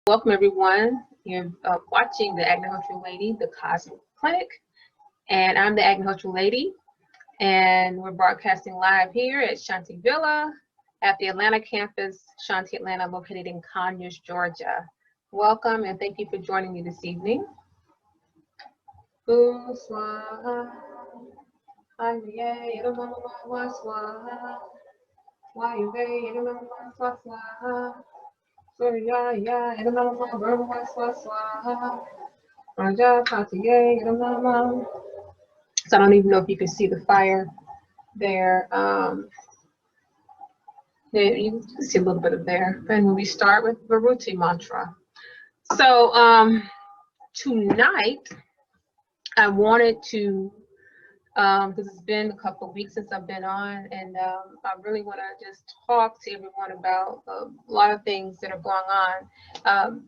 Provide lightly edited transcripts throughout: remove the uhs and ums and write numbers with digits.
Welcome everyone. You're watching the Agnihotra Lady, the Cosmic Clinic, and I'm the Agnihotra Lady, and we're broadcasting live here at Shantae Villa at the Atlanta campus, Shantae Atlanta, located in Conyers, Georgia. Welcome and thank you for joining me this evening. So I don't even know if you can see the fire there. You can see a little bit of there. And we start with Viruti mantra. So tonight I wanted to, because it's been a couple of weeks since I've been on, and I really want to just talk to everyone about a lot of things that are going on.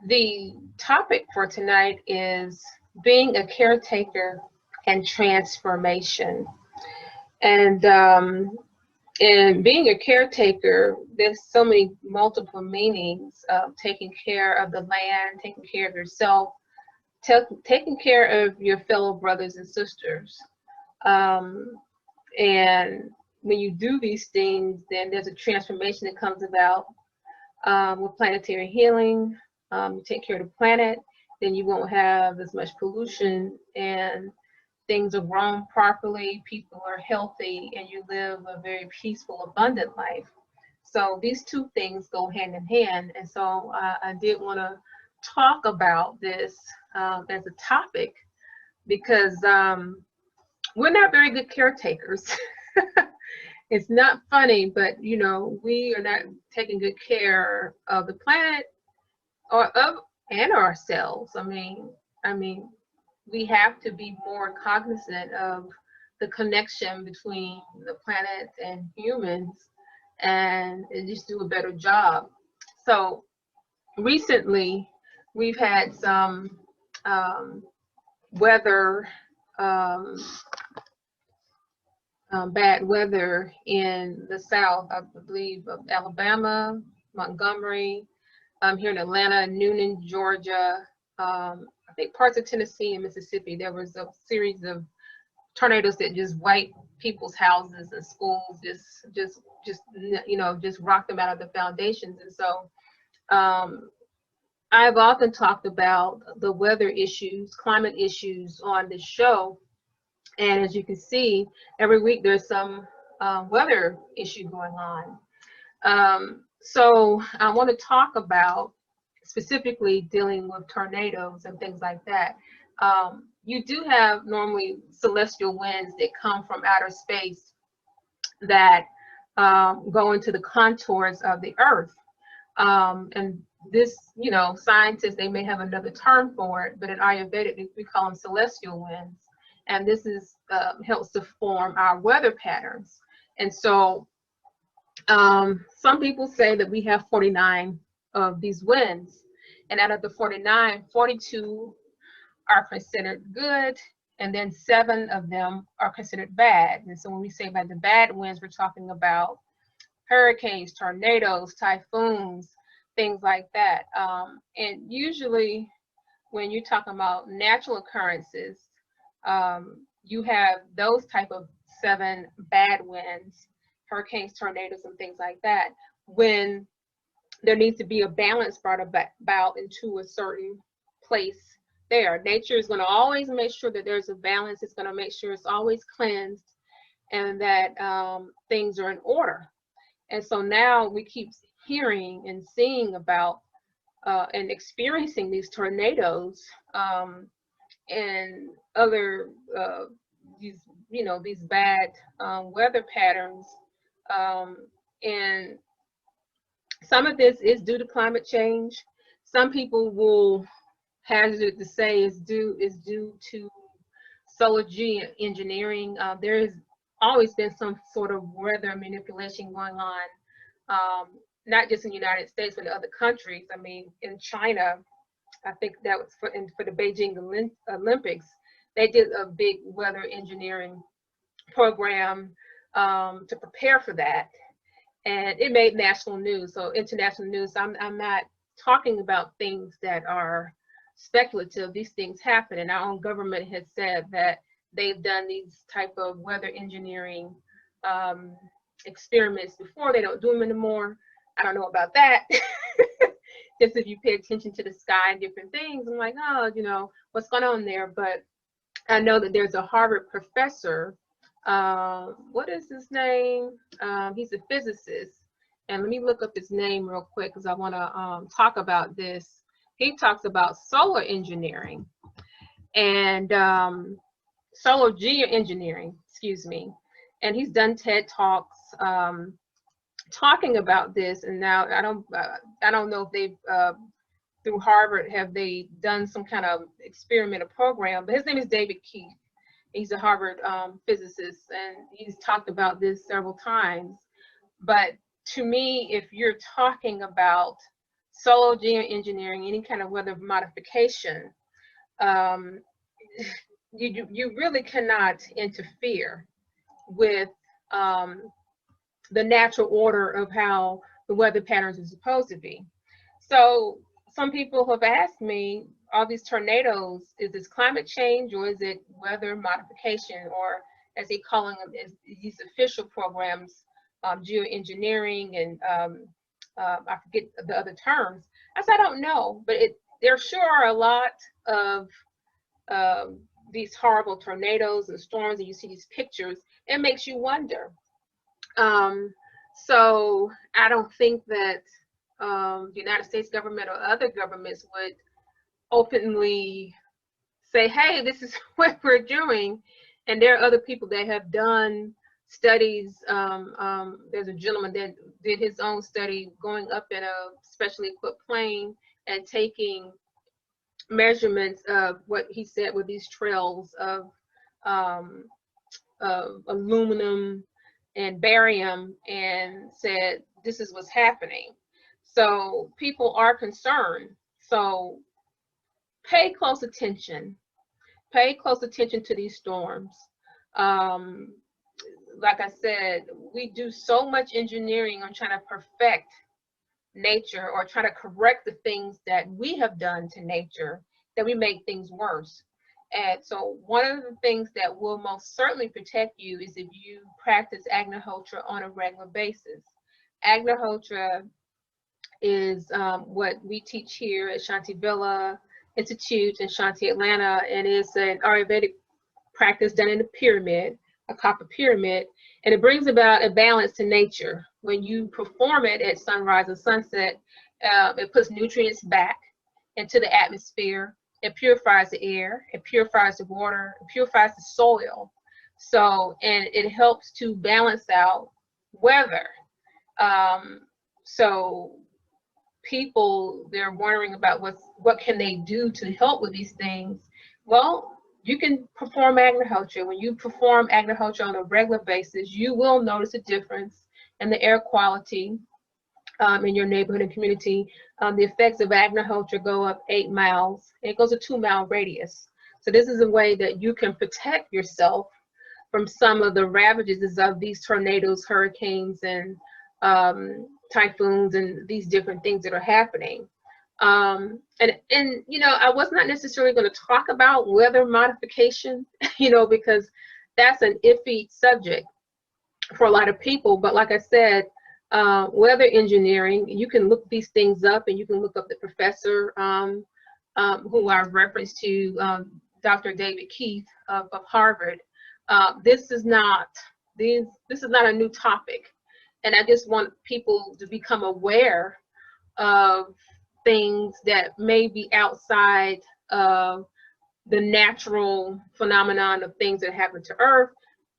The topic for tonight is being a caretaker and transformation. And being a caretaker, there's so many multiple meanings of taking care of the land, taking care of yourself, taking care of your fellow brothers and sisters. And when you do these things, then there's a transformation that comes about with planetary healing. You take care of the planet, then you won't have as much pollution, and things are grown properly, people are healthy, and you live a very peaceful, abundant life. So these two things go hand in hand. And so I did want to talk about this as a topic because we're not very good caretakers. It's not funny, but you know, we are not taking good care of the planet and ourselves. I mean, we have to be more cognizant of the connection between the planet and humans and just do a better job. So recently we've had some weather, bad weather in the South, I believe of Alabama, Montgomery, here in Atlanta, Noonan, Georgia, I think parts of Tennessee and Mississippi. There was a series of tornadoes that just wiped people's houses and schools, just rocked them out of the foundations. And so I've often talked about the weather issues, climate issues on this show. And as you can see, every week there's some weather issue going on. So I want to talk about specifically dealing with tornadoes and things like that. You do have normally celestial winds that come from outer space that go into the contours of the earth. And this, you know, scientists, they may have another term for it, but in Ayurveda, we call them celestial winds. And this is helps to form our weather patterns. And so some people say that we have 49 of these winds, and out of the 49, 42 are considered good, and then 7 of them are considered bad. And so when we say by the bad winds, we're talking about hurricanes, tornadoes, typhoons, things like that. And usually when you're talking about natural occurrences, you have those type of 7 bad winds, hurricanes, tornadoes, and things like that, when there needs to be a balance brought about into a certain place there. Nature is going to always make sure that there's a balance. It's going to make sure it's always cleansed and that things are in order. And so now we keep hearing and seeing about and experiencing these tornadoes and other these bad weather patterns, and some of this is due to climate change. Some people will hazard to say is due to solar engineering. There has always been some sort of weather manipulation going on, not just in the United States, but in other countries. I mean, in China, I think that was for the Beijing Olympics, they did a big weather engineering program to prepare for that, and it made national news, so international news. So I'm not talking about things that are speculative, these things happen. And our own government has said that they've done these type of weather engineering experiments before. They don't do them anymore. I don't know about that. Just if you pay attention to the sky and different things, I'm like, oh, you know, what's going on there? But I know that there's a Harvard professor. What is his name? He's a physicist. And let me look up his name real quick because I want to talk about this. He talks about solar engineering and solar geoengineering, excuse me. And he's done TED Talks talking about this. And now I don't know if they've through Harvard have they done some kind of experimental program. But his name is David Keith. He's a Harvard physicist, and he's talked about this several times. But to me, if you're talking about solar geoengineering, any kind of weather modification, you really cannot interfere with the natural order of how the weather patterns are supposed to be. So some people have asked me, all these tornadoes, is this climate change or is it weather modification, or as they calling them, is these official programs, geoengineering and I forget the other terms. I said, I don't know, but there sure are a lot of these horrible tornadoes and storms, and you see these pictures, it makes you wonder. So I don't think that the United States government or other governments would openly say, hey, this is what we're doing. And there are other people that have done studies. There's a gentleman that did his own study going up in a specially equipped plane and taking measurements of what he said were these trails of aluminum and barium, and said this is what's happening. So people are concerned. So pay close attention. Pay close attention to these storms. Like I said, we do so much engineering on trying to perfect nature or try to correct the things that we have done to nature that we make things worse. And so one of the things that will most certainly protect you is if you practice Agnihotra on a regular basis. Agnihotra is what we teach here at Shantae Villa Institute in Shantae, Atlanta, and it's an Ayurvedic practice done in a pyramid, a copper pyramid, and it brings about a balance to nature. When you perform it at sunrise and sunset, it puts nutrients back into the atmosphere. It purifies the air, it purifies the water, it purifies the soil. So, and it helps to balance out weather. So people, they're wondering about what can they do to help with these things. Well, you can perform Agnihotra. When you perform Agnihotra on a regular basis, you will notice a difference in the air quality in your neighborhood and community. The effects of Agnihotra go up 8 miles. It goes a 2-mile radius. So this is a way that you can protect yourself from some of the ravages of these tornadoes, hurricanes, and typhoons, and these different things that are happening. And you know, I was not necessarily going to talk about weather modification, you know, because that's an iffy subject for a lot of people. But like I said, weather engineering, you can look these things up, and you can look up the professor who I referenced to, Dr. David Keith of Harvard. This is not a new topic, and I just want people to become aware of things that may be outside of the natural phenomenon of things that happen to Earth,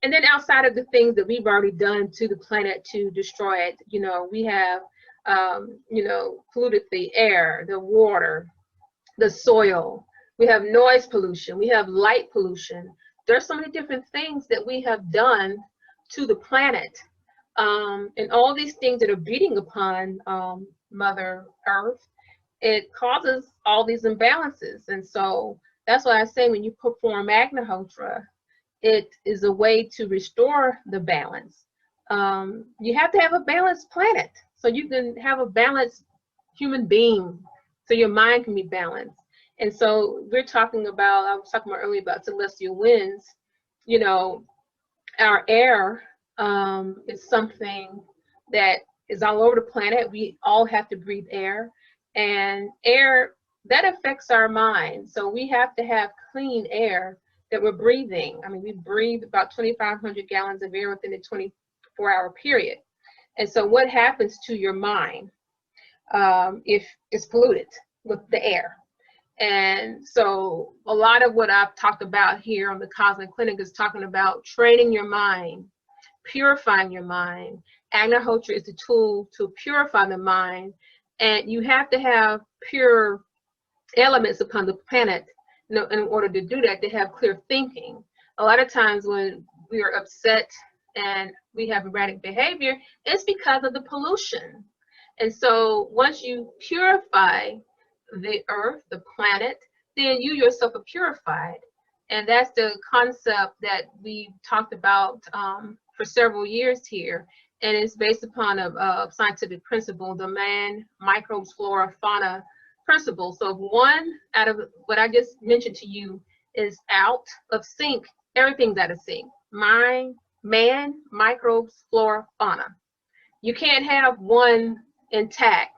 and then outside of the things that we've already done to the planet to destroy it. You know, we have, you know, polluted the air, the water, the soil. We have noise pollution. We have light pollution. There's so many different things that we have done to the planet. And all these things that are beating upon Mother Earth, it causes all these imbalances. And so that's why I say when you perform Agnihotra, it is a way to restore the balance. You have to have a balanced planet. So you can have a balanced human being, so your mind can be balanced. And so we're talking about, I was talking about earlier about celestial winds. You know, our air is something that is all over the planet. We all have to breathe air, and air that affects our mind. So we have to have clean air that we're breathing. I mean, we breathe about 2,500 gallons of air within a 24-hour period. And so what happens to your mind if it's polluted with the air? And so a lot of what I've talked about here on the Cosmic Clinic is talking about training your mind, purifying your mind. Agnihotra is the tool to purify the mind, and you have to have pure elements upon the planet, you know, in order to do that, to have clear thinking. A lot of times when we are upset and we have erratic behavior, it's because of the pollution. And so once you purify the earth, the planet, then you yourself are purified. And that's the concept that we talked about for several years here. And it's based upon a scientific principle, the man, microbes, flora, fauna principle. So if one out of what I just mentioned to you is out of sync, everything's out of sync. Man, microbes, flora, fauna. You can't have one intact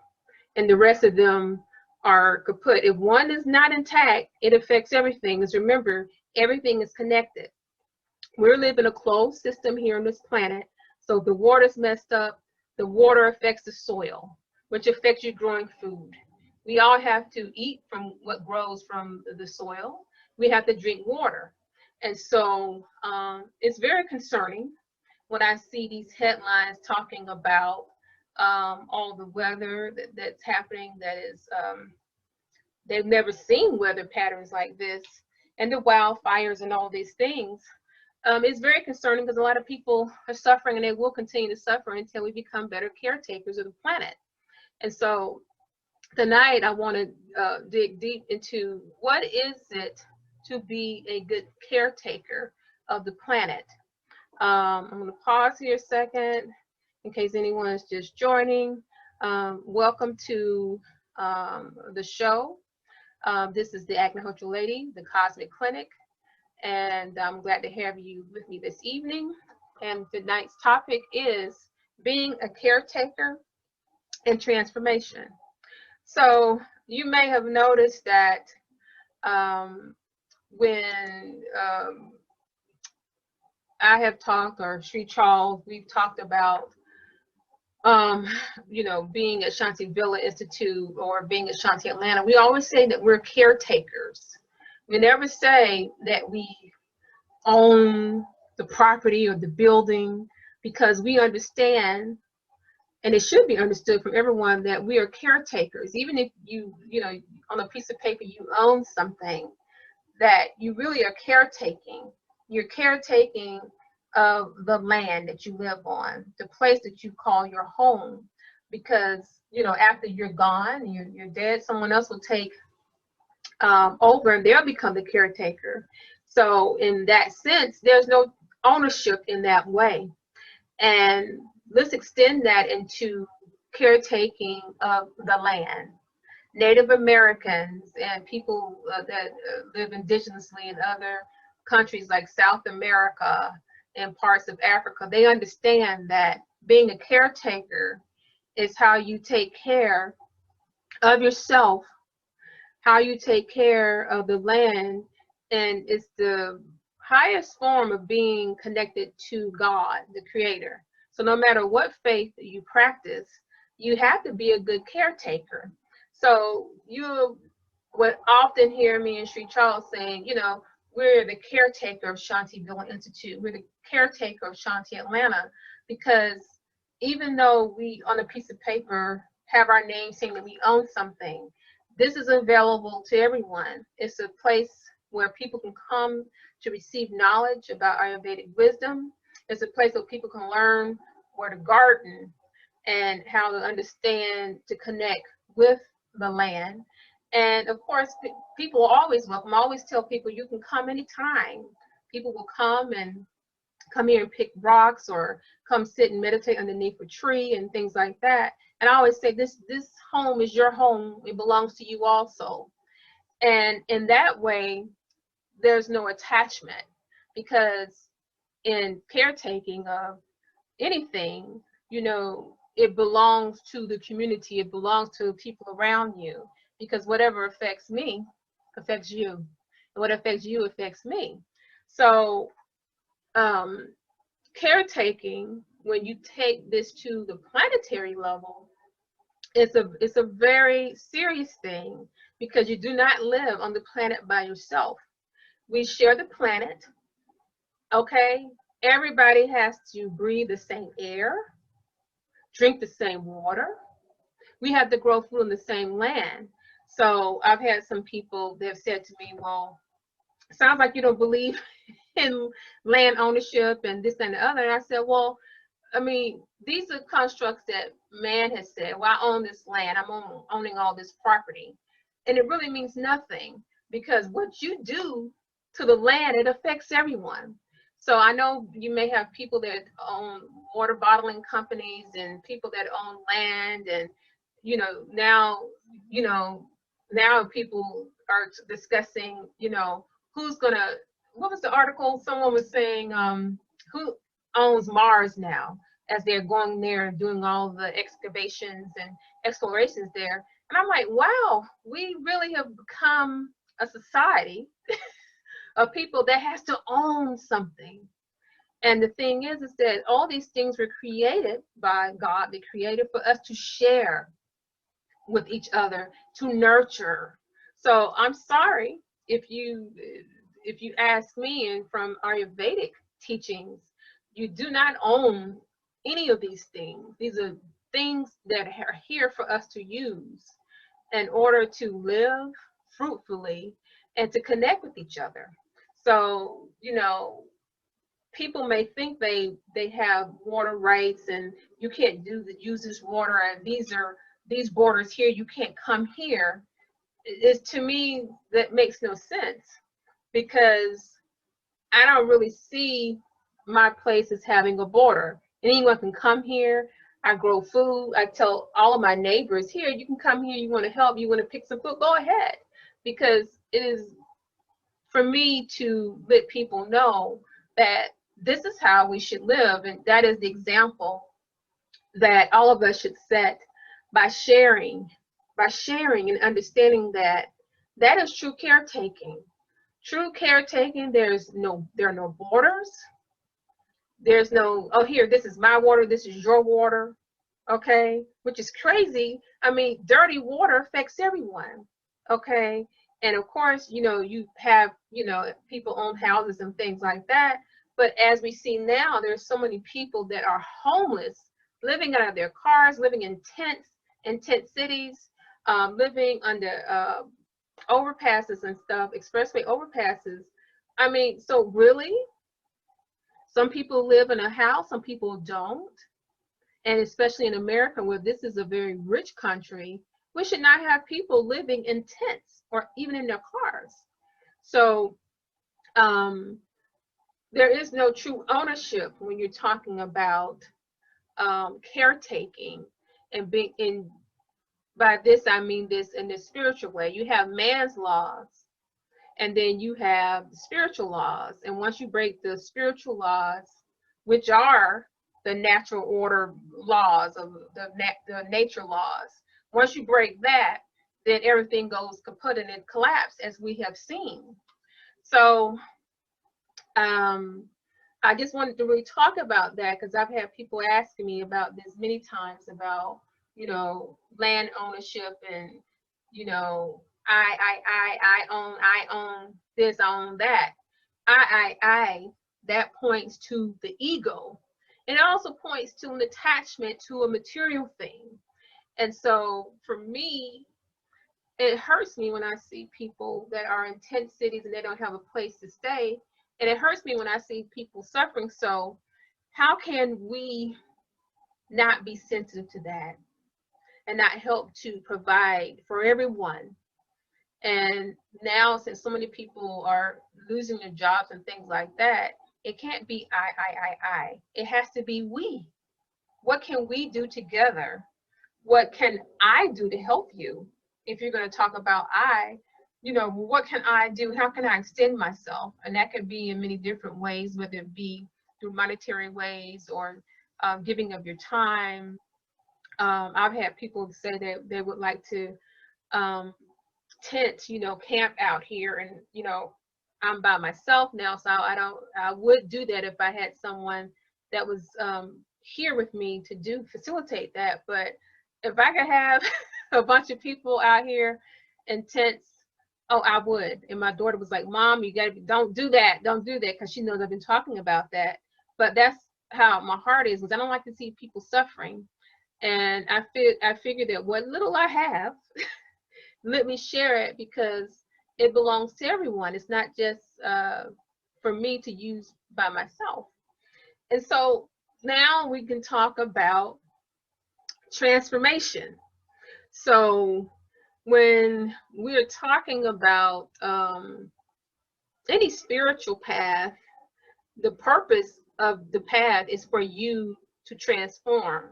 and the rest of them are kaput. If one is not intact, it affects everything. Because remember, everything is connected. We're living a closed system here on this planet. So if the water's messed up, the water affects the soil, which affects you growing food. We all have to eat from what grows from the soil. We have to drink water. And so it's very concerning when I see these headlines talking about all the weather that's happening, that is, they've never seen weather patterns like this, and the wildfires and all these things. It's very concerning because a lot of people are suffering, and they will continue to suffer until we become better caretakers of the planet. And so tonight I want to dig deep into what is it to be a good caretaker of the planet. I'm going to pause here a second in case anyone is just joining. Welcome to the show. This is the Agnihotra lady, the Cosmic Clinic, and I'm glad to have you with me this evening. And tonight's topic is being a caretaker and transformation. So you may have noticed that when I have talked, or Sri Charles, we've talked about you know, being at Shantae Villa Institute or being at Shantae Atlanta, we always say that we're caretakers. We never say that we own the property or the building, because we understand, and it should be understood from everyone, that we are caretakers. Even if you know, on a piece of paper you own something, that you really are caretaking. You're caretaking of the land that you live on, the place that you call your home, because, you know, after you're gone, you're dead, someone else will take over, and they'll become the caretaker. So in that sense, there's no ownership in that way. And let's extend that into caretaking of the land. Native Americans and people that live indigenously in other countries like South America and parts of Africa, they understand that being a caretaker is how you take care of yourself, how you take care of the land, and it's the highest form of being connected to God, the Creator. So no matter what faith that you practice, you have to be a good caretaker. So you would often hear me and Sri Charles saying, you know, we're the caretaker of Shantae Villa Institute. We're the caretaker of Shantae Atlanta, because even though we on a piece of paper have our name saying that we own something, this is available to everyone. It's a place where people can come to receive knowledge about Ayurvedic wisdom. It's a place where people can learn where to garden and how to understand, to connect with the land. And of course, people are always welcome. I always tell people you can come anytime. People will come here and pick rocks, or come sit and meditate underneath a tree and things like that. And I always say this home is your home. It belongs to you also. And in that way, there's no attachment, because in caretaking of anything, you know, it belongs to the community. It belongs to people around you, because whatever affects me affects you, and what affects you affects me. So caretaking, when you take this to the planetary level, it's a very serious thing, because you do not live on the planet by yourself. We share the planet, okay? Everybody has to breathe the same air, drink the same water. We have to grow food on the same land. So I've had some people that have said to me, well, sounds like you don't believe in land ownership and this and the other. And I said, well, I mean, these are constructs that man has said, well, I own this land, owning all this property. And it really means nothing, because what you do to the land, it affects everyone. So I know you may have people that own water bottling companies and people that own land, and now people are discussing, who's gonna, what was the article someone was saying, who owns Mars now, as they're going there and doing all the excavations and explorations there. And I'm like, wow, we really have become a society of people that has to own something. And the thing is that all these things were created by God. They created for us to share with each other, to nurture. So I'm sorry if you ask me, and from Ayurvedic teachings, you do not own any of these things. These are things that are here for us to use in order to live fruitfully and to connect with each other. So, people may think they have water rights, and you can't use this water, and these borders here, you can't come here. It's, to me, that makes no sense, because I don't really see my place as having a border. Anyone can come here. I grow food. I tell all of my neighbors, here, you can come here. You want to help, you want to pick some food, go ahead. Because it is for me to let people know that this is how we should live. And that is the example that all of us should set by sharing and understanding that that is true caretaking. True caretaking, there are no borders. There's no, oh, here, this is my water, this is your water, okay? Which is crazy. I mean, dirty water affects everyone, okay? And of course, you have, people own houses and things like that. But as we see now, there's so many people that are homeless, living out of their cars, living in tents, in tent cities, living under overpasses and stuff, expressway overpasses. I mean, so really, some people live in a house, some people don't. And especially in America, where this is a very rich country, we should not have people living in tents or even in their cars. So there is no true ownership when you're talking about caretaking, and being in, by this I mean this in the spiritual way. You have man's laws, and then you have spiritual laws. And once you break the spiritual laws, which are the natural order laws of the nature laws, once you break that, then everything goes kaput and it collapses, as we have seen. So I just wanted to really talk about that, because I've had people asking me about this many times, about land ownership, and I own this, I own that. That points to the ego. And it also points to an attachment to a material thing. And so for me, it hurts me when I see people that are in tent cities and they don't have a place to stay. And it hurts me when I see people suffering. So how can we not be sensitive to that and not help to provide for everyone? And now, since so many people are losing their jobs and things like that, it can't be I. It has to be we. What can we do together what can I do to help you? If you're going to talk about I, you know, what can I do? How can I extend myself? And that could be in many different ways, whether it be through monetary ways or giving of your time. I've had people say that they would like to tent, you know, camp out here, and you know, I'm by myself now, so I would do that if I had someone that was here with me to facilitate that. But if I could have a bunch of people out here in tents, oh, I would. And my daughter was like, Mom, you gotta don't do that, because she knows I've been talking about that. But that's how my heart is, because I don't like to see people suffering. And I figured that what little I have, let me share it, because it belongs to everyone. It's not just for me to use by myself. And so now we can talk about transformation. So when we're talking about any spiritual path, the purpose of the path is for you to transform.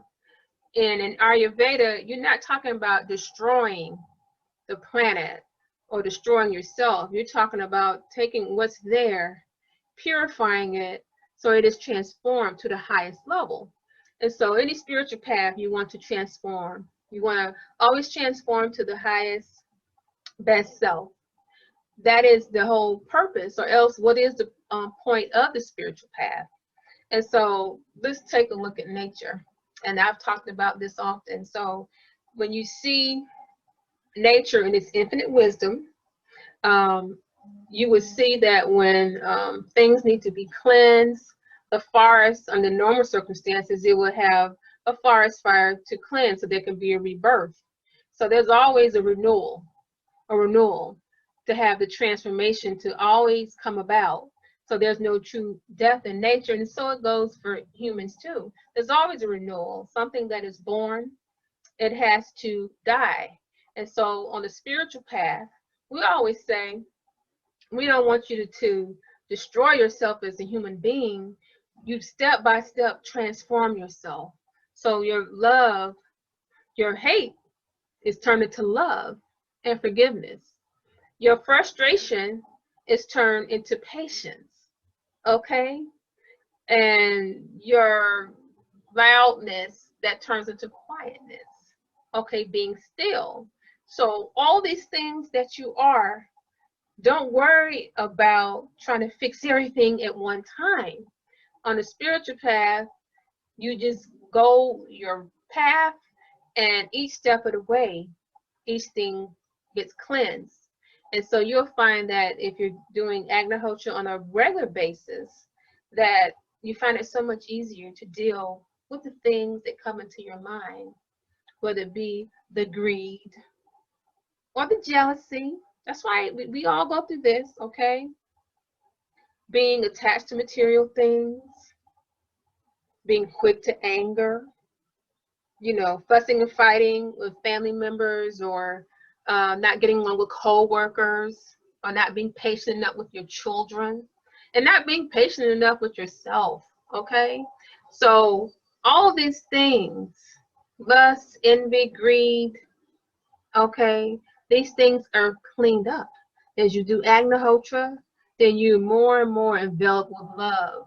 And in Ayurveda, you're not talking about destroying the planet or destroying yourself. You're talking about taking what's there, purifying it, so it is transformed to the highest level. And so any spiritual path you want to transform, you want to always transform to the highest, best self. That is the whole purpose, or else what is the point of the spiritual path? And so let's take a look at nature. And I've talked about this often. So when you see nature in its infinite wisdom, you would see that when things need to be cleansed, the forest, under normal circumstances, it would have a forest fire to cleanse, so there can be a rebirth. So there's always a renewal to have the transformation to always come about. So there's no true death in nature, and so it goes for humans too. There's always a renewal. Something that is born, it has to die. And so on the spiritual path, we always say, we don't want you to destroy yourself as a human being. You step by step transform yourself. So your love, your hate is turned into love and forgiveness. Your frustration is turned into patience, okay? And your loudness, that turns into quietness, okay, being still. So all these things that you are, don't worry about trying to fix everything at one time. On the spiritual path, you just go your path, and each step of the way, each thing gets cleansed. And so you'll find that if you're doing Agnihotra on a regular basis, that you find it so much easier to deal with the things that come into your mind, whether it be the greed or the jealousy. That's why we all go through this, okay? Being attached to material things, being quick to anger, you know, fussing and fighting with family members, or not getting along with co-workers, or not being patient enough with your children, and not being patient enough with yourself, okay? So all of these things, lust, envy, greed, okay, these things are cleaned up. As you do Agnihotra, then you're more and more enveloped with love.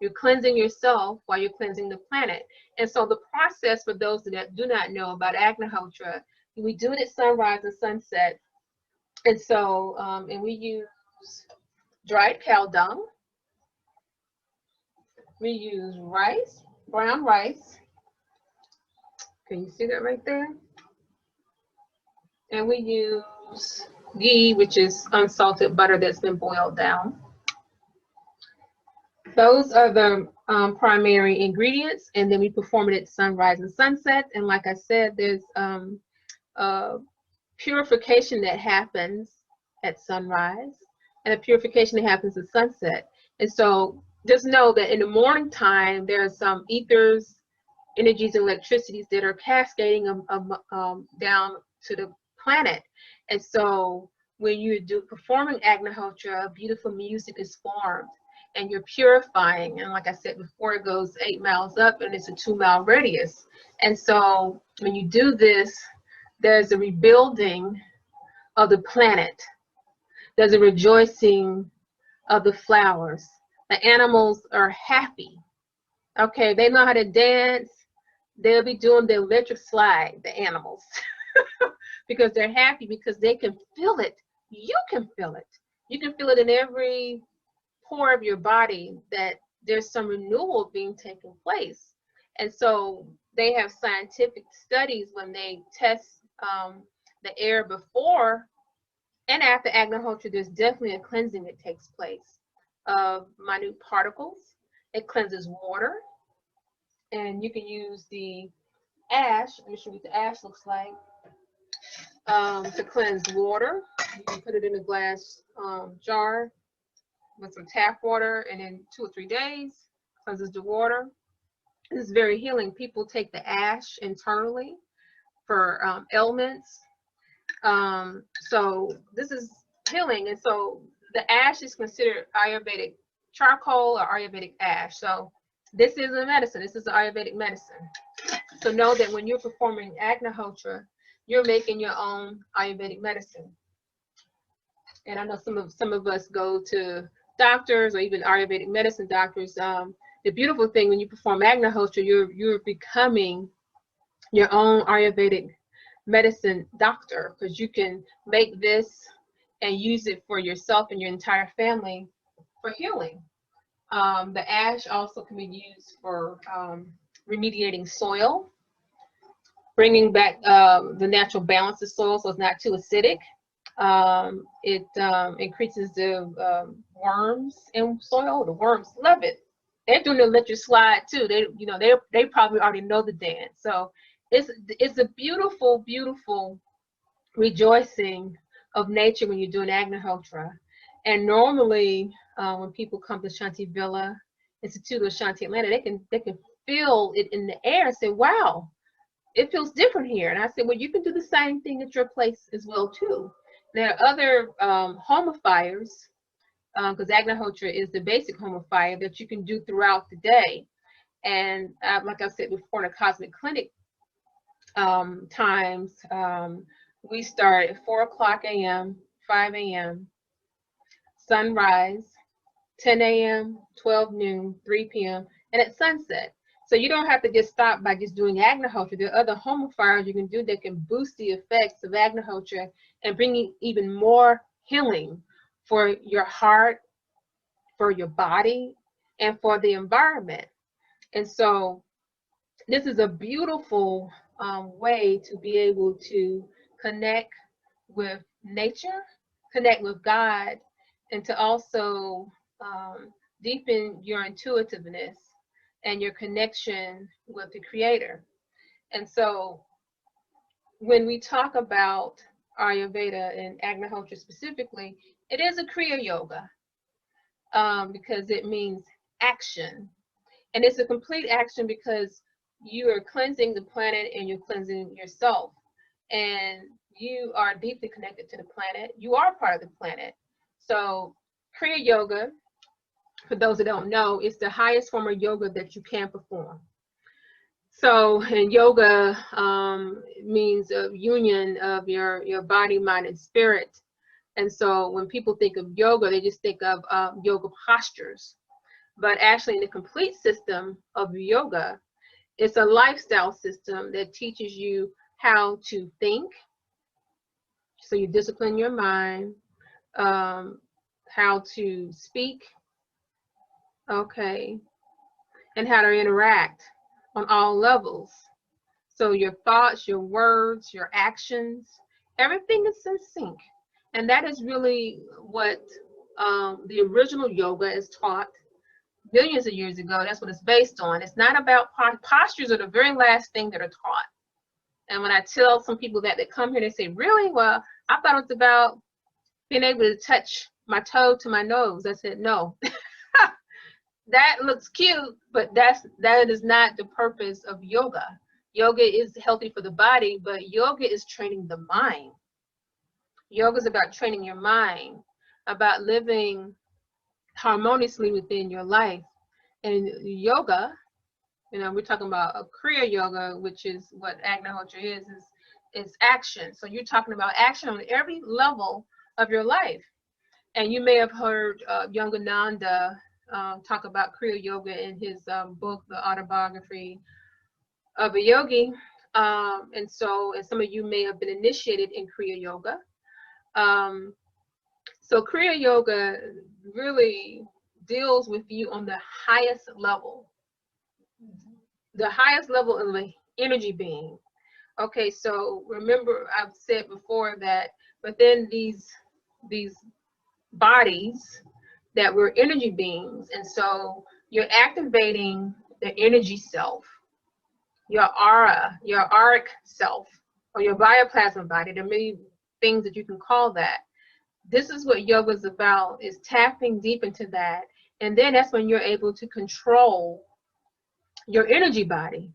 You're cleansing yourself while you're cleansing the planet. And so the process, for those that do not know about Agnihotra, we do it at sunrise and sunset. And so, and we use dried cow dung. We use rice, brown rice. Can you see that right there? And we use ghee, which is unsalted butter that's been boiled down. Those are the primary ingredients, and then we perform it at sunrise and sunset. And like I said, there's purification that happens at sunrise and a purification that happens at sunset. And so just know that in the morning time, there are some ethers, energies, and electricities that are cascading down to the planet. And so when you do performing Agnihotra, beautiful music is formed, and you're purifying. And like I said before, it goes 8 miles up, and it's a 2-mile radius. And so when you do this, there's a rebuilding of the planet. There's a rejoicing of the flowers. The animals are happy. Okay, they know how to dance. They'll be doing the electric slide, the animals, because they're happy, because they can feel it. You can feel it. You can feel it in every pore of your body that there's some renewal being taken place. And so they have scientific studies when they test the air before and after Agnihotra. There's definitely a cleansing that takes place of minute particles. It cleanses water. And you can use the ash. Let me show you what the ash looks like. To cleanse water. You can put it in a glass jar with some tap water, and in 2 or 3 days, cleanses the water. This is very healing. People take the ash internally for ailments. So this is healing. And so the ash is considered Ayurvedic charcoal or Ayurvedic ash. So this is a medicine. This is Ayurvedic medicine. So know that when you're performing Agnihotra, you're making your own Ayurvedic medicine. And I know some of us go to doctors or even Ayurvedic medicine doctors. The beautiful thing when you perform Agnihotra, you're becoming your own Ayurvedic medicine doctor, because you can make this and use it for yourself and your entire family for healing. The ash also can be used for remediating soil, bringing back the natural balance of soil so it's not too acidic. It increases the worms in soil. The worms love it. They're doing the electric slide too. They probably already know the dance. So it's a beautiful, beautiful rejoicing of nature when you're doing Agnihotra. And normally, when people come to Shantae Villa Institute or Shantae Atlanta, they can feel it in the air and say, "Wow, it feels different here." And I said, "Well, you can do the same thing at your place as well too." There are other homifiers, because Agnihotra is the basic homifier that you can do throughout the day. And like I said before, in the Cosmic Clinic times, we start at 4:00 a.m., 5 a.m., sunrise, 10 a.m., 12 noon, 3 p.m., and at sunset. So you don't have to just stop by just doing Agnihotra. There are other homifiers you can do that can boost the effects of Agnihotra and bring even more healing for your heart, for your body, and for the environment. And so this is a beautiful way to be able to connect with nature, connect with God, and to also deepen your intuitiveness and your connection with the Creator. And so when we talk about Ayurveda and Agnihotra specifically, it is a Kriya Yoga, because it means action. And it's a complete action because you are cleansing the planet and you're cleansing yourself. And you are deeply connected to the planet. You are part of the planet. So Kriya Yoga, for those that don't know, is the highest form of yoga that you can perform. So, and yoga means a union of your body, mind, and spirit. And so when people think of yoga, they just think of yoga postures. But actually, in the complete system of yoga, it's a lifestyle system that teaches you how to think. So you discipline your mind, how to speak, okay, and how to interact on all levels. So your thoughts, your words, your actions, everything is in sync. And that is really what the original yoga is taught millions of years ago. That's what it's based on. It's not about postures are the very last thing that are taught. And when I tell some people that come here, they say, "Really? Well, I thought it was about being able to touch my toe to my nose." I said, "No." That looks cute, but that is not the purpose of yoga. Yoga is healthy for the body, but yoga is training the mind. Yoga is about training your mind, about living harmoniously within your life. And yoga You know, we're talking about a Kriya Yoga, which is what Agnihotra is action. So you're talking about action on every level of your life. And you may have heard Yogananda talk about Kriya Yoga in his book, The Autobiography of a Yogi. And some of you may have been initiated in Kriya Yoga. So Kriya Yoga really deals with you on the highest level of the energy being. Okay, so remember I've said before that within these bodies that we're energy beings, and so you're activating the energy self, your aura, your auric self, or your bioplasma body. There are many things that you can call that. This is what yoga is about, is tapping deep into that. And then that's when you're able to control your energy body.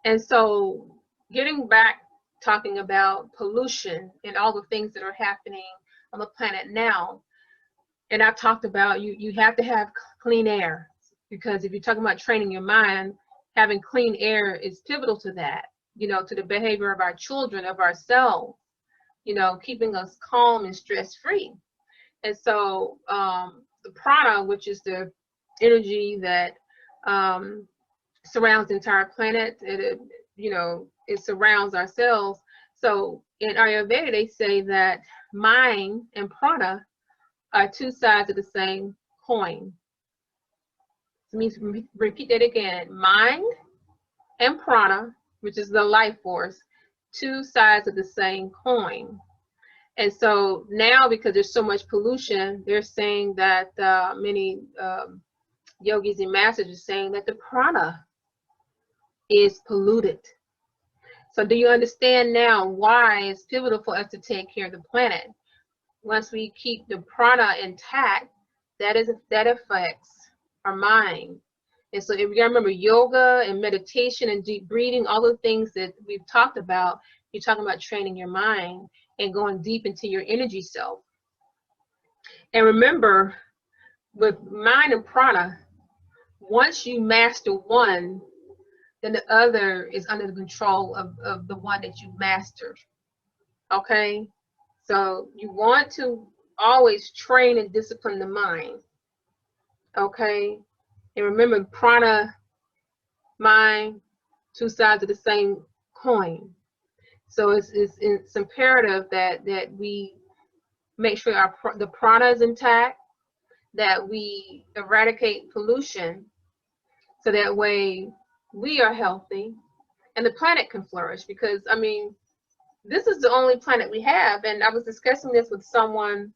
And so getting back, talking about pollution and all the things that are happening on the planet now, and I've talked about you have to have clean air, because if you're talking about training your mind, having clean air is pivotal to that, you know, to the behavior of our children, of ourselves, you know, keeping us calm and stress-free. And so the prana, which is the energy that surrounds the entire planet, it surrounds our cells. So in Ayurveda, they say that mind and prana are two sides of the same coin. Let me repeat that again. Mind and prana, which is the life force, two sides of the same coin. And so now, because there's so much pollution, they're saying that many yogis and masters are saying that the prana is polluted. So do you understand now why it's pivotal for us to take care of the planet? Once we keep the prana intact, that affects our mind. And so if you remember yoga and meditation and deep breathing, all the things that we've talked about, you're talking about training your mind and going deep into your energy self. And remember, with mind and prana, once you master one, then the other is under the control of the one that you mastered. Okay? So you want to always train and discipline the mind. Okay? And remember, prana, mind, two sides of the same coin. So it's imperative that we make sure the prana is intact, that we eradicate pollution, so that way we are healthy and the planet can flourish. Because I mean, this is the only planet we have, and I was discussing this with someone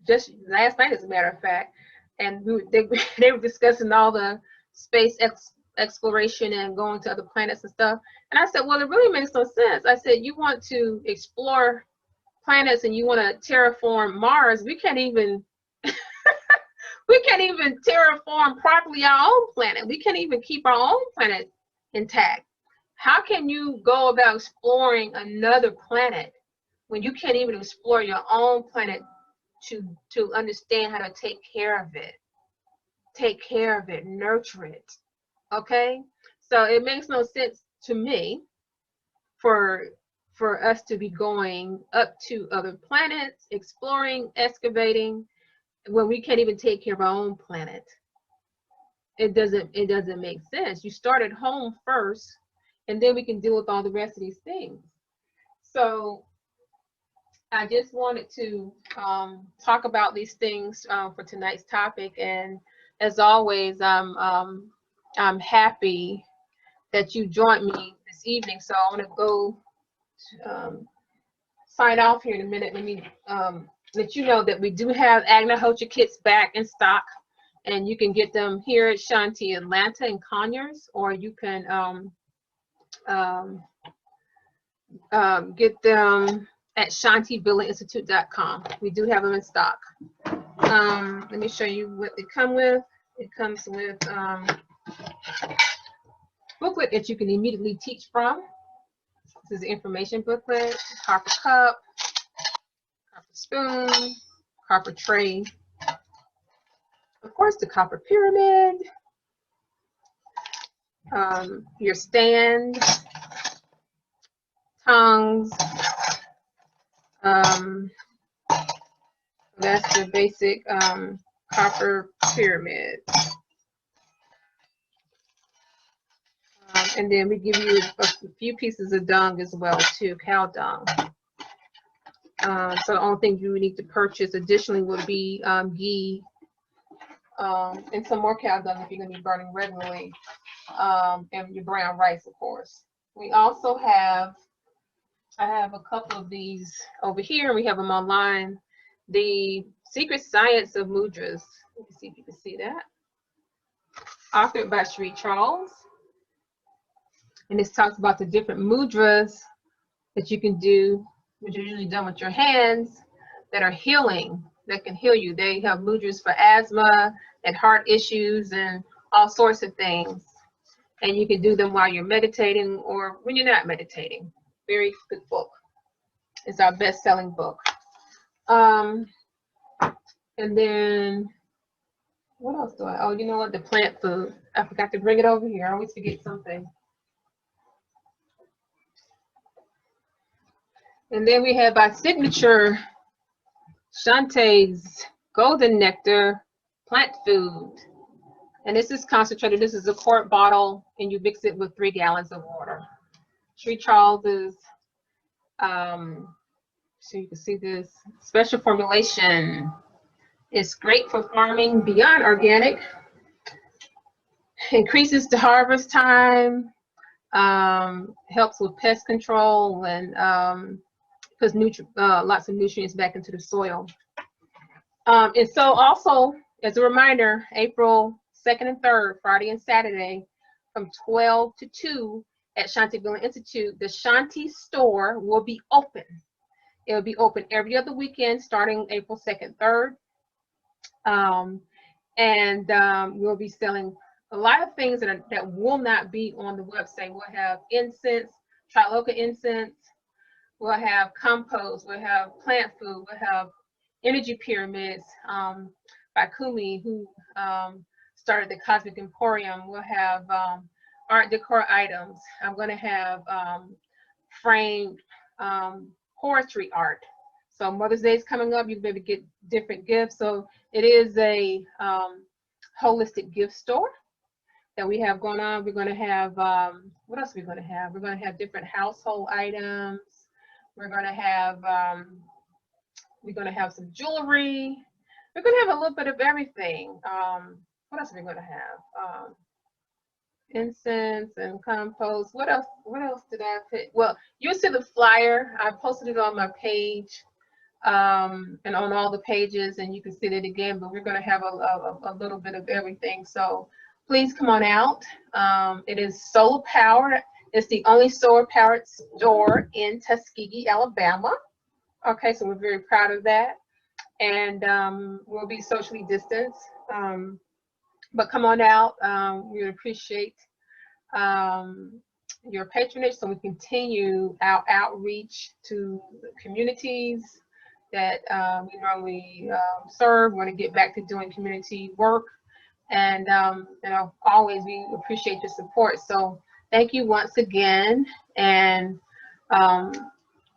just last night, as a matter of fact, and they were discussing all the space exploration and going to other planets and stuff. And I said, well, it really makes no sense. I said, you want to explore planets and you want to terraform Mars. We can't even terraform properly our own planet. We can't even keep our own planet intact. How can you go about exploring another planet when you can't even explore your own planet to understand how to take care of it, nurture it? Okay, so it makes no sense to me for us to be going up to other planets, exploring, excavating, when we can't even take care of our own planet. It doesn't make sense. You start at home first, and then we can deal with all the rest of these things. So I just wanted to talk about these things for tonight's topic, and as always, I'm happy that you joined me this evening. So I want to go sign off here in a minute. Let me let you know that we do have Agnihotra kits back in stock, and you can get them here at Shantae Atlanta and Conyers, or you can get them at ShantaeBillingInstitute.com. We do have them in stock. Let me show you what they come with. It comes with booklet that you can immediately teach from. This is the information booklet, copper cup, copper spoon, copper tray, of course the copper pyramid, your stand, tongues. That's the basic copper pyramid. And then we give you a few pieces of dung as well too, cow dung. So the only thing you would need to purchase additionally would be ghee, and some more cow dung if you're going to be burning regularly, and your brown rice, of course. We also have, I have a couple of these over here. We have them online. The Secret Science of Mudras. Let me see if you can see that. Authored by Sri Charles. And this talks about the different mudras that you can do, which are usually done with your hands, that are healing, that can heal you. They have mudras for asthma and heart issues and all sorts of things. And you can do them while you're meditating or when you're not meditating. Very good book. It's our best-selling book. And then, what else do I, oh, you know what, the plant food. I forgot to bring it over here. I always forget something. And then we have our signature Shantae's Golden Nectar plant food. And this is concentrated. This is a quart bottle, and you mix it with 3 gallons of water. Sri Charles's, so you can see this special formulation. It's great for farming beyond organic. Increases the harvest time. Helps with pest control and puts lots of nutrients back into the soil. And so also, as a reminder, April 2nd and 3rd, Friday and Saturday, from 12 to 2 at Shantae Healing Institute, the Shantae store will be open. It will be open every other weekend starting April 2nd, 3rd. We'll be selling a lot of things that will not be on the website. We'll have incense, Triloka incense. We'll have compost. We'll have plant food. We'll have energy pyramids by Kumi, who started the Cosmic Emporium. We'll have art decor items. I'm going to have framed poetry art. So Mother's Day is coming up. You can maybe get different gifts. So it is a holistic gift store that we have going on. We're going to have, what else are we going to have? We're going to have different household items. We're going to have some jewelry. We're going to have a little bit of everything. What else are we going to have? Incense and compost. What else did I put? Well, you'll see the flyer. I posted it on my page and on all the pages, and you can see it again, but we're going to have a little bit of everything. So please come on out. It is solar powered. It's the only solar powered store in Tuskegee, Alabama. Okay, so we're very proud of that. And we'll be socially distanced. But come on out. We would appreciate your patronage so we continue our outreach to the communities that we normally serve. We want to get back to doing community work. And you know, always we appreciate your support. So thank you once again, and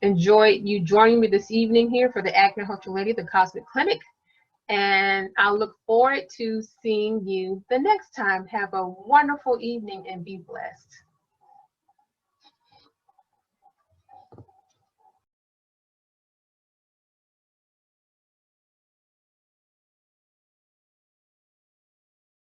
enjoy you joining me this evening here for the Agnihotra Lady, the Cosmic Clinic. And I look forward to seeing you the next time. Have a wonderful evening and be blessed.